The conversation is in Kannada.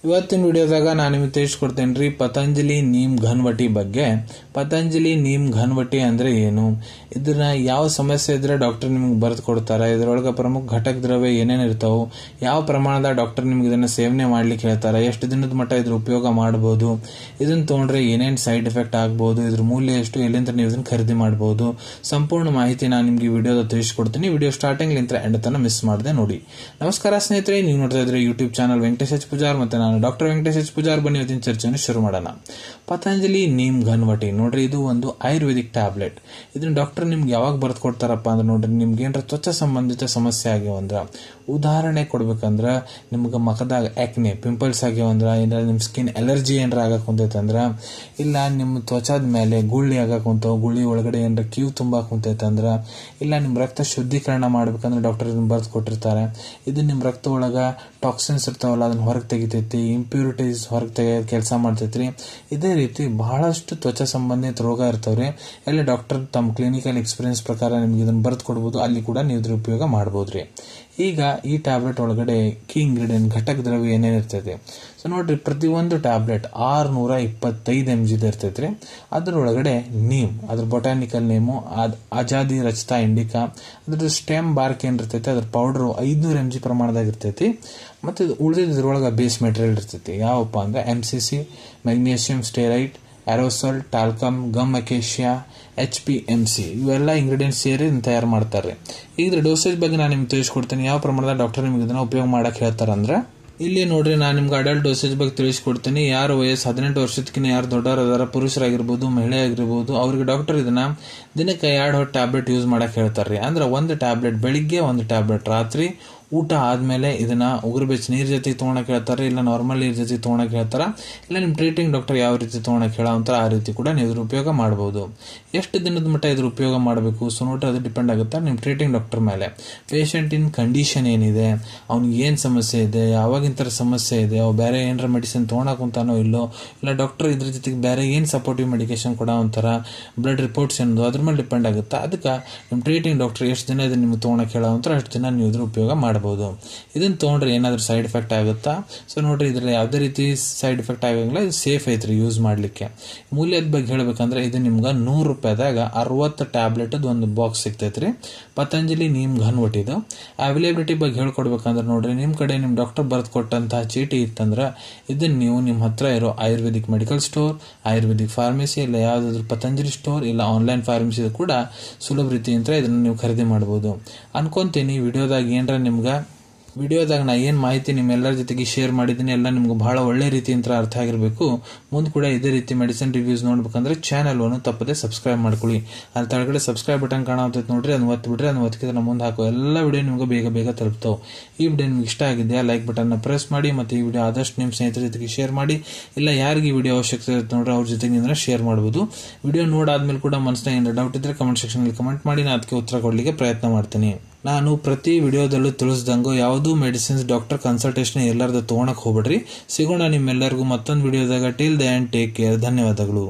ಇವತ್ತಿನ ವಿಡಿಯೋದಾಗ ನಾನು ನಿಮಗೆ ತಿಳಿಸ್ಕೊಡ್ತೇನೆ ರೀ ಪತಂಜಲಿ ನೀಮ್ ಘನವಟಿ ಬಗ್ಗೆ. ಪತಂಜಲಿ ನೀಮ್ ಘನವಟಿ ಅಂದ್ರೆ ಏನು, ಇದನ್ನ ಯಾವ ಸಮಸ್ಯೆ ಇದ್ರೆ ಡಾಕ್ಟರ್ ನಿಮ್ಗೆ ಬರೆದು ಕೊಡ್ತಾರೆ, ಇದರೊಳಗೆ ಪ್ರಮುಖ ಘಟಕ ದ್ರವ್ಯ ಏನೇನು ಇರ್ತಾವೆ, ಯಾವ ಪ್ರಮಾಣದ ಡಾಕ್ಟರ್ ನಿಮ್ಗೆ ಇದನ್ನ ಸೇವನೆ ಮಾಡ್ಲಿಕ್ಕೆ ಹೇಳ್ತಾರೆ, ಎಷ್ಟು ದಿನದ ಮಟ್ಟ ಇದ್ರ ಉಪಯೋಗ ಮಾಡಬಹುದು, ಇದನ್ನ ತಗೊಂಡ್ರೆ ಏನೇನು ಸೈಡ್ ಎಫೆಕ್ಟ್ ಆಗಬಹುದು, ಇದ್ರ ಮೂಲ್ಯ ಎಷ್ಟು, ಎಲ್ಲಿಂದ ನೀವು ಇದನ್ನ ಖರೀದಿ ಮಾಡಬಹುದು, ಸಂಪೂರ್ಣ ಮಾಹಿತಿ ನಾನು ನಿಮ್ಗೆ ವಿಡಿಯೋದ ತಿಳಿಸ್ಕೊಡ್ತೀನಿ. ವಿಡಿಯೋ ಸ್ಟಾರ್ಟಿಂಗ್ ಲಿಂದ ಎಂಡ್ ತನಕ ಮಿಸ್ ಮಾಡದೆ ನೋಡಿ. ನಮಸ್ಕಾರ ಸ್ನೇಹಿತರೆ, ನೀವು ನೋಡ್ತಾ ಇದ್ರೆ YouTube channel Venkatesh H Pujar ಮತ್ತೆ ನಾನು ಡಾಕ್ಟರ್ ವೆಂಕಟೇಶ್ ಎಚ್ ಪೂಜಾರ್. ಬನ್ನಿ ಇವತ್ತಿನ ಚರ್ಚೆಯನ್ನು ಶುರು ಮಾಡೋಣ. ಪತಂಜಲಿ ನೀಮ್ ಘನವಟಿ ನೋಡ್ರಿ, ಇದು ಒಂದು ಆಯುರ್ವೇದಿಕ್ ಟ್ಯಾಬ್ಲೆಟ್. ಇದನ್ನ ಡಾಕ್ಟರ್ ನಿಮ್ಗೆ ಯಾವಾಗ ಬರ್ದು ಕೊಡ್ತಾರಪ್ಪ ಅಂದ್ರೆ ನೋಡ್ರಿ, ನಿಮ್ಗೆ ಏನಾರ ತ್ವಚ ಸಂಬಂಧಿತ ಸಮಸ್ಯೆ ಆಗ್ಯಾವಂದ್ರ, ಉದಾಹರಣೆ ಕೊಡ್ಬೇಕಂದ್ರ ನಿಮ್ಗೆ ಮುಖದಾಗ ಆಕ್ನೆ ಪಿಂಪಲ್ಸ್ ಆಗ್ಯಾವಂದ್ರ, ಏನಾರ ನಿಮ್ ಸ್ಕಿನ್ ಅಲರ್ಜಿ ಏನಾರ ಆಗಕ್ ಕುಂತೈತಂದ್ರ, ಇಲ್ಲ ನಿಮ್ಮ ತ್ವಚದ ಮೇಲೆ ಗುಳ್ಳಿ ಆಗಕ್ ಕುಂತಾವ, ಗುಳ್ಳಿ ಒಳಗಡೆ ಏನಾರ ಕ್ಯೂ ತುಂಬಾಕ್ ಕುಂತೈತಂದ್ರ, ಇಲ್ಲ ನಿಮ್ ರಕ್ತ ಶುದ್ಧೀಕರಣ ಮಾಡ್ಬೇಕಂದ್ರೆ ಡಾಕ್ಟರ್ ಇದನ್ನ ಬರ್ದು ಕೊಟ್ಟಿರ್ತಾರೆ. ಇದು ನಿಮ್ ರಕ್ತ ಒಳಗ ಟಾಕ್ಸಿನ್ಸ್ ಇರ್ತಾವಲ್ಲ ಅದನ್ನ ಹೊರಗೆ ತೆಗಿತೈತಿ, ಇಂಪ್ಯೂರಿಟೀಸ್ ಹೊರಗೆ ತೆಗೆಯೋದು ಕೆಲಸ ಮಾಡ್ತೈತ್ರಿ. ಇದೇ ರೀತಿ ಬಹಳಷ್ಟು ತ್ವಚ ಸಂಬಂಧಿತ ರೋಗ ಇರ್ತಾವ್ರಿ. ಎಲ್ಲ ಡಾಕ್ಟರ್ ತಮ್ಮ ಕ್ಲಿನಿಕಲ್ ಎಕ್ಸ್ಪೀರಿಯನ್ಸ್ ಪ್ರಕಾರ ನಿಮ್ಗೆ ಇದನ್ನ ಬರ್ದು ಕೊಡ್ಬೋದು, ಅಲ್ಲಿ ಕೂಡ ನೀವು ಇದ್ರ ಉಪಯೋಗ ಮಾಡ್ಬೋದ್ರಿ. ಈಗ ಈ ಟ್ಯಾಬ್ಲೆಟ್ ಒಳಗಡೆ ಕೀ ಇಂಗ್ರೀಡಿಯಂಟ್ ಘಟಕ ದ್ರವ್ಯ ಏನೇನಿರ್ತೈತಿ, ಸೊ ನೋಡ್ರಿ, ಪ್ರತಿಯೊಂದು ಟ್ಯಾಬ್ಲೆಟ್ 625 mg ಇರ್ತೈತ್ರಿ. ಅದ್ರೊಳಗಡೆ ನೀಮ್, ಅದ್ರ ಬೊಟಾನಿಕಲ್ ನೇಮು ಅಜಾದಿ ರಚಿತಾ ಇಂಡಿಕಾ, ಅದ್ರ ಸ್ಟೆಮ್ ಬಾರ್ಕ್ ಏನಿರ್ತೈತಿ ಅದ್ರ ಪೌಡರ್ 500 mg ಪ್ರಮಾಣದಾಗ ಇರ್ತೈತಿ. ಮತ್ತೆ ಉಳಿದಿದ್ದ ಇದ್ರೊಳಗೆ ಬೇಸ್ ಮೆಟೀರಿಯಲ್ ಇರ್ತೈತಿ. ಯಾವಪ್ಪ ಅಂದ್ರೆ MCC, magnesium stearate, aerosil, talcum, gum acacia, HPMC ಇವೆಲ್ಲ ಇಂಗ್ರೀಡಿಯೆಂಟ್ಸ್ ಸೇರಿ ತಯಾರು ಮಾಡ್ತಾರೆ. ಈಗ ಡೋಸೇಜ್ ಬಗ್ಗೆ ನಾನು ನಿಮ್ಗೆ ತಿಳಿಸ್ಕೊಡ್ತೀನಿ. ಯಾವ ಪ್ರಮಾಣದ ಡಾಕ್ಟರ್ ನಿಮ್ಗೆ ಇದನ್ನ ಉಪಯೋಗ ಮಾಡಕ್ ಹೇಳ್ತಾರಂದ್ರೆ, ಇಲ್ಲಿ ನೋಡ್ರಿ, ನಾನು ನಿಮ್ಗೆ ಅಡಲ್ಟ್ ಡೋಸೇಜ್ ಬಗ್ಗೆ ತಿಳಿಸ್ಕೊಡ್ತೀನಿ. ಯಾರು ವಯಸ್ಸು 18 ವರ್ಷದಕ್ಕಿಂತ ಯಾರು ದೊಡ್ಡವರು ಅದರ, ಪುರುಷರಾಗಿರ್ಬೋದು ಮಹಿಳೆ ಆಗಿರ್ಬೋದು, ಅವ್ರಿಗೆ ಡಾಕ್ಟರ್ ಇದನ್ನ ದಿನಕ್ಕೆ 2 ಹೊತ್ತು ಟ್ಯಾಬ್ಲೆಟ್ ಯೂಸ್ ಮಾಡಕ್ ಹೇಳ್ತಾರ್ರಿ. ಅಂದ್ರೆ ಒಂದು ಟ್ಯಾಬ್ಲೆಟ್ ಬೆಳಿಗ್ಗೆ, ಒಂದು ಟ್ಯಾಬ್ಲೆಟ್ ರಾತ್ರಿ ಊಟ ಆದ್ಮೇಲೆ ಇದನ್ನ ಉಗುರು ಬೆಚ್ಚ ನೀರ್ ಜೊತೆ ತೊಗೊಳಕ್ ಹೇಳ್ತಾರೆ, ಇಲ್ಲ ನಾರ್ಮಲ್ ನೀರ್ ಜೊತೆ ತೊಗೊಳಕ್ ಹೇಳ್ತಾರ, ಇಲ್ಲ ನಿಮ್ ಟ್ರೀಟಿಂಗ್ ಡಾಕ್ಟರ್ ಯಾವ ರೀತಿ ತೊಗೊಳಕ್ ಹೇಳಂತಾರ ಆ ರೀತಿ ಕೂಡ ನೀವು ಇದ್ರ ಉಪಯೋಗ ಮಾಡಬಹುದು. ಎಷ್ಟು ದಿನದ ಮಟ್ಟ ಇದ್ರ ಉಪಯೋಗ ಮಾಡಬೇಕು, ಸೊ ನೋಡ್ರಿ, ಅದು ಡಿಪೆಂಡ್ ಆಗುತ್ತೆ ನಿಮ್ ಟ್ರೀಟಿಂಗ್ ಡಾಕ್ಟರ್ ಮೇಲೆ. ಪೇಷಂಟ್ ಇನ್ ಕಂಡೀಷನ್ ಏನಿದೆ, ಅವ್ನಿಗೆ ಏನ್ ಸಮಸ್ಯೆ ಇದೆ, ಯಾವಾಗಿನ ಸಮಸ್ಯೆ ಇದೆ, ಅವ್ ಬೇರೆ ಏನಾರ ಮೆಡಿಸಿನ್ ತೊಗೊಳಕ್ ಅಂತಾನೋ ಇಲ್ಲೋ, ಇಲ್ಲ ಡಾಕ್ಟರ್ ಇದ್ರ ಜೊತೆಗೆ ಬೇರೆ ಏನ್ ಸಪೋರ್ಟಿವ್ ಮೆಡಿಕೇಶನ್ ಕೊಡ ಅಂತಾರ, ಬ್ಲಡ್ ರಿಪೋರ್ಟ್ಸ್ ಏನದು ಅದ್ರ ಮೇಲೆ ಡಿಪೆಂಡ್ ಆಗುತ್ತೆ. ಅದಕ್ಕೆ ನಿಮ್ ಟ್ರೀಟಿಂಗ್ ಡಾಕ್ಟರ್ ಎಷ್ಟು ದಿನ ಇದನ್ನ ನಿಮ್ಗೆ ತೊಗೊಳಕ್ ಹೇಳಂತಾರ ಅಷ್ಟು ದಿನ ನೀವು ಇದ್ರ ಉಪಯೋಗ ಮಾಡಬಹುದು. ಇದನ್ನ ತಗೊಂಡ್ರೆ ಏನಾದ್ರೂ ಸೈಡ್ ಎಫೆಕ್ಟ್ ಆಗುತ್ತಾ, ಸೊ ನೋಡ್ರಿ, ಇದ್ರಲ್ಲಿ ಯಾವುದೇ ರೀತಿ ಸೈಡ್ ಎಫೆಕ್ಟ್ ಆಗಂಗಿಲ್ಲ, ಇದು ಸೇಫ್ ಐತ್ರಿ ಯೂಸ್ ಮಾಡ್ಲಿಕ್ಕೆ. ಮೂಲ್ಯದ ಬಗ್ಗೆ ಹೇಳ್ಬೇಕಂದ್ರೆ ಇದು ನಿಮ್ಗೆ 100 ರೂಪಾಯಿದಾಗ 60 ಟ್ಯಾಬ್ಲೆಟ್ ಒಂದು ಬಾಕ್ಸ್ ಸಿಗ್ತೈತ್ರಿ. ಪತಂಜಲಿ ನೀಮ್ ಘನವಟಿದು ಅವೈಲೇಬಿಲಿಟಿ ಬಗ್ಗೆ ಹೇಳ್ಕೊಡ್ಬೇಕಂದ್ರೆ ನೋಡ್ರಿ, ನಿಮ್ ಕಡೆ ನಿಮ್ ಡಾಕ್ಟರ್ ಬರ್ದು ಕೊಟ್ಟಂತಹ ಚೀಟಿ ಇತ್ತಂದ್ರ ಇದನ್ನ ನೀವು ನಿಮ್ ಹತ್ರ ಇರೋ Ayurvedic medical store, Ayurvedic pharmacy, ಇಲ್ಲ ಯಾವ್ದಾದ್ರು ಪತಂಜಲಿ ಸ್ಟೋರ್, ಇಲ್ಲ ಆನ್ಲೈನ್ ಫಾರ್ಮಸಿ ಕೂಡ ಸುಲಭ ರೀತಿಯಿಂದ ಇದನ್ನ ನೀವು ಖರೀದಿ ಮಾಡಬಹುದು ಅನ್ಕೊಂತೀನಿ. ವಿಡಿಯೋದಾಗ ನಾ ಏನ್ ಮಾಹಿತಿ ನಿಮ್ಮೆಲ್ಲರ ಜೊತೆಗೆ ಶೇರ್ ಮಾಡಿದ್ದೀನಿ ಎಲ್ಲ ನಿಮ್ಗೆ ಬಹಳ ಒಳ್ಳೆ ರೀತಿಯಿಂದ ಅರ್ಥ ಆಗಿರ್ಬೇಕು. ಮುಂದೆ ಕೂಡ ಇದೇ ರೀತಿ ಮೆಡಿಸಿನ್ ರಿವ್ಯೂಸ್ ನೋಡ್ಬೇಕಂದ್ರೆ ಚಾನಲ್ ಅನ್ನು ತಪ್ಪದೆ ಸಬ್ಸ್ಕ್ರೈಬ್ ಮಾಡ್ಕೊಳ್ಳಿ. ಅಲ್ಲಿ ತಳಗಡೆ ಸಬ್ಸ್ಕ್ರೈಬ್ ಬಟನ್ ಕಾಣತೈತೆ ನೋಡ್ರಿ, ಅದನ್ನ ಒತ್ತಿಬಿಟ್ರೆ ಅದನ್ನ ಒತ್ತಿದ್ರೆ ಮುಂದೆ ಹಾಕೋ ಎಲ್ಲ ವಿಡಿಯೋ ನಿಮ್ಗೆ ಬೇಗ ಬೇಗ ತಲುಪ್ತಾವೆ. ಈ ವಿಡಿಯೋ ನಿಮ್ಗೆ ಇಷ್ಟ ಆಗಿದೆಯಾ, ಲೈಕ್ ಬಟನ್ ನ ಪ್ರೆಸ್ ಮಾಡಿ, ಮತ್ತೆ ಈ ವಿಡಿಯೋ ಆದಷ್ಟು ನಿಮ್ಮ ಸ್ನೇಹಿತರ ಜೊತೆಗೆ ಶೇರ್ ಮಾಡಿ. ಇಲ್ಲ ಯಾರಿಗೆ ವಿಡಿಯೋ ಅವಶ್ಯಕತೆ ಇರುತ್ತೆ ನೋಡ್ರಿ, ಅವ್ರ ಜೊತೆಗೆ ಶೇರ್ ಮಾಡಬಹುದು. ವಿಡಿಯೋ ನೋಡಾದ್ಮೇಲೆ ಕೂಡ ಮನಸ್ಸಿನಾಗ ಏನಾರ ಡೌಟ್ ಇದ್ರೆ ಕಮೆಂಟ್ ಸೆಕ್ಷನ್ ಅಲ್ಲಿ ಕಮೆಂಟ್ ಮಾಡಿ, ನಾನು ಅದಕ್ಕೆ ಉತ್ತರ ಕೊಡ್ಲಿಕ್ಕೆ ಪ್ರಯತ್ನ ಮಾಡ್ತೀನಿ. ನಾನು ಪ್ರತಿ ವಿಡಿಯೋದಲ್ಲೂ ತಿಳಿಸ್ದಂಗು ಯಾವುದೂ ಮೆಡಿಸಿನ್ಸ್ ಡಾಕ್ಟರ್ ಕನ್ಸಲ್ಟೇಷನ್ ಎಲ್ಲರದ್ದು ತಗೊಳಕ್ ಹೋಗ್ಬೇಡ್ರಿ. ಸಿಗೋಣ ನಿಮ್ಮೆಲ್ಲರಿಗೂ ಮತ್ತೊಂದು ವಿಡಿಯೋದಾಗ. Till the end, take care. ಧನ್ಯವಾದಗಳು.